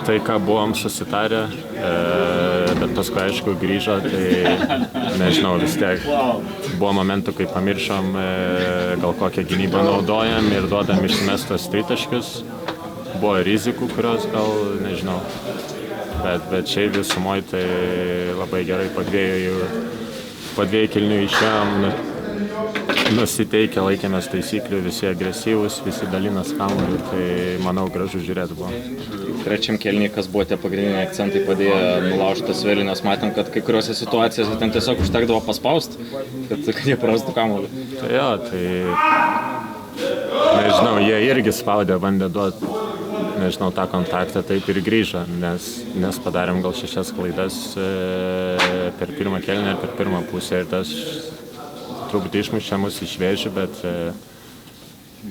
Tai, ką buvom susitarę, bet paskui, aišku, grįžo, tai nežinau, vis tiek buvo momentų, kai pamiršom, gal kokią gynybą naudojam ir duodam išsimestos tritaškius. Buvo rizikų, kurios gal, nežinau, bet šiaip visumoje tai labai gerai po dviejų kėlinių išėjom, nusiteikę, laikėmės taisyklių, visi agresyvūs, visi dalinas kamuolį, tai manau gražu žiūrėti buvo. Trečiam kėliniui, kas buvo tie pagrindiniai akcentai padėjo nulaužti tas vėlį, nes matėm, kad kai kuriuose situacijose ten tiesiog užtekdavo paspausti, kad jie prarastų kamuolį. Tai jo, nežinau, jie irgi spaudė, bandė duoti, nežinau, tą kontaktą, taip ir grįžo, nes padarėm gal 6 klaidas per pirmą kėlinį ir per pirmą pusę ir tas truputį išmušė mus iš vėžių, bet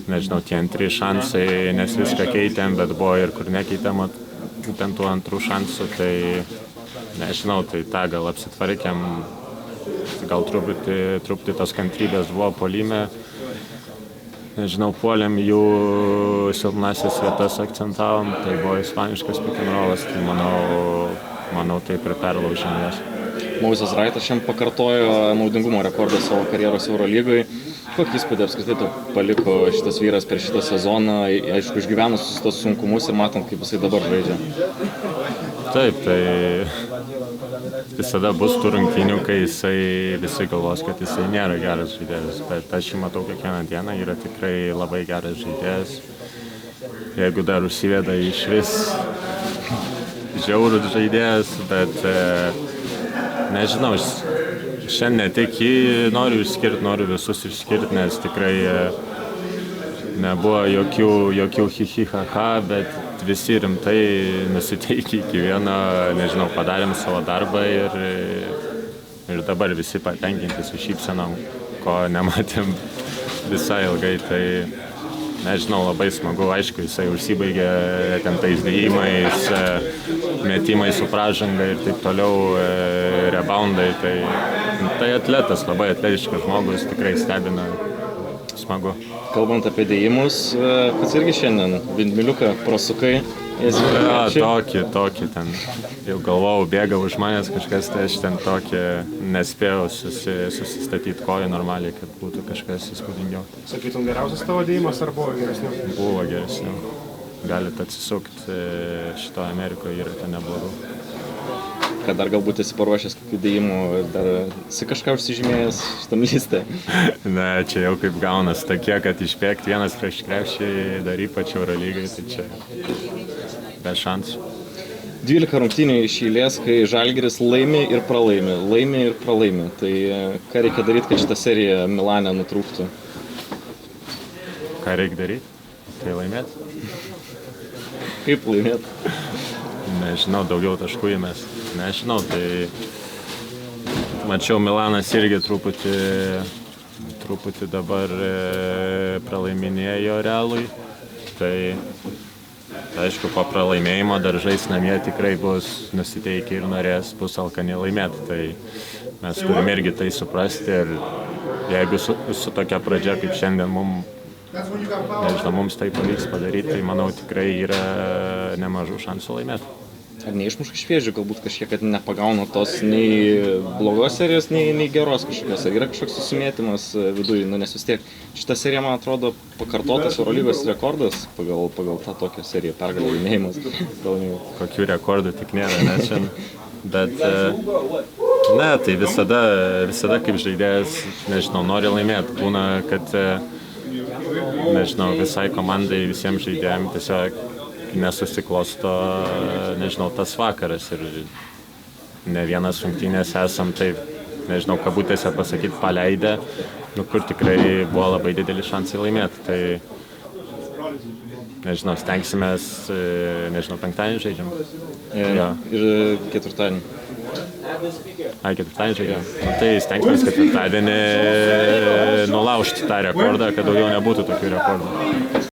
nežinau, tie antri šansai, nes viską keitėm, bet buvo ir kur nekeitėm būtent tų antrų šansų, tai nežinau, tai tą gal apsitvarkėm, gal truputį tos kantrybės buvo puolime, nežinau, puolėm jų silpnasias vietas akcentavom, tai buvo ispaniškas pick and rollas, tai manau taip ir perlaužėm jas. Moses Wrightas šiandien pakartojo naudingumo rekordą savo karjeros Eurolygoje. Kokį įspūdį apskritai paliko šitas vyras per šitą sezoną, aišku, išgyvenus tos sunkumus ir matant, kaip jisai dabar žaidžia? Taip, tai visada bus tų rungtynių, kai visi galvos, kad jisai nėra geras žaidėjas, bet aš jį matau kiekvieną dieną, yra tikrai labai geras žaidėjas. Jeigu dar užsiveda iš vis žiaurus žaidėjas, bet nežinau, šiandien ne tik jį noriu išskirti, noriu visus išskirti, nes tikrai nebuvo jokių hi-hi-ha-ha, bet visi rimtai nusiteikė iki vieno, nežinau, padarėm savo darbą ir dabar visi patenkinti su šypsenom, ko nematėm visai ilgai, tai nežinau, labai smagu, aišku, jisai užsibaigė ten tais dėjimais, metimais su pražanga ir taip toliau, reboundai, tai atletas, labai atletiškas žmogus, tikrai stebina, smagu. Kalbant apie dėjimus, pats irgi šiandien vindmiliuką prasukai. Tokį ten, jau galvojau, bėga už manęs kažkas, tai aš ten tokį nespėjau susistatyti koją normaliai, kad būtų kažkas įspūdingiau. Sakytum, geriausias tavo dėjimas ar buvo geresnių? Buvo geresnių. Galit atsisukti, šito Amerikoje yra ten neblogų. Kad dar galbūt esi paruošęs kokių dėjimų, dar esi kažką užsižymėjęs šitam liste? Ne, čia jau kaip gaunas tokie, kad išbėgti vienas prieš krepšį, dar ypač Eurolygai, tai čia be šansų. 12 rungtynių iš eilės, kai Žalgiris laimi ir pralaimi. Tai ką reikia daryti, kad šitą seriją Milane nutrūktų? Ką reikia daryti? Tai laimėti. Kaip laimėti? Nežinau, daugiau taškų įmest. Nežinau, tai mačiau Milanas irgi truputį dabar pralaiminėjo Realui. Tai aišku, po pralaimėjimo dar žais namie tikrai bus nusiteikę ir norės bus alkani laimėti. Tai mes turim irgi tai suprasti ir jeigu su tokia pradžia kaip šiandien mums tai pavyks padaryti, tai manau tikrai yra nemažų šansų laimėti. Ar neišmuša iš vėžių, galbūt kažkiek, kad nepagauna tos nei blogos serijos, nei geros kažkokios? Ar yra kažkoks susimėtymas viduje? Nes vis tiek šitą seriją, man atrodo, pakartotas Eurolygos rekordas pagal tą tokią seriją, pergalę laimėjimas. Kokių rekordų tik nėra, ne šiandien. Bet ne, tai visada kaip žaidėjas, nežinau, nori laimėti. Būna, kad, nežinau, visai komandai, visiems žaidėjams tiesiog nesusiklosto, nežinau, tas vakaras ir ne vienas rungtynės esam taip, nežinau, kabutėse pasakyti, paleidę, kur tikrai buvo labai dideli šansai laimėti. Tai, nežinau, stengsimės, nežinau, penktadienį žaidžiam. Ir ketvirtadienį. Ketvirtadienį žaidžiam. Tai stengsimės ketvirtadienį nulaužti tą rekordą, kad daugiau nebūtų tokių rekordų.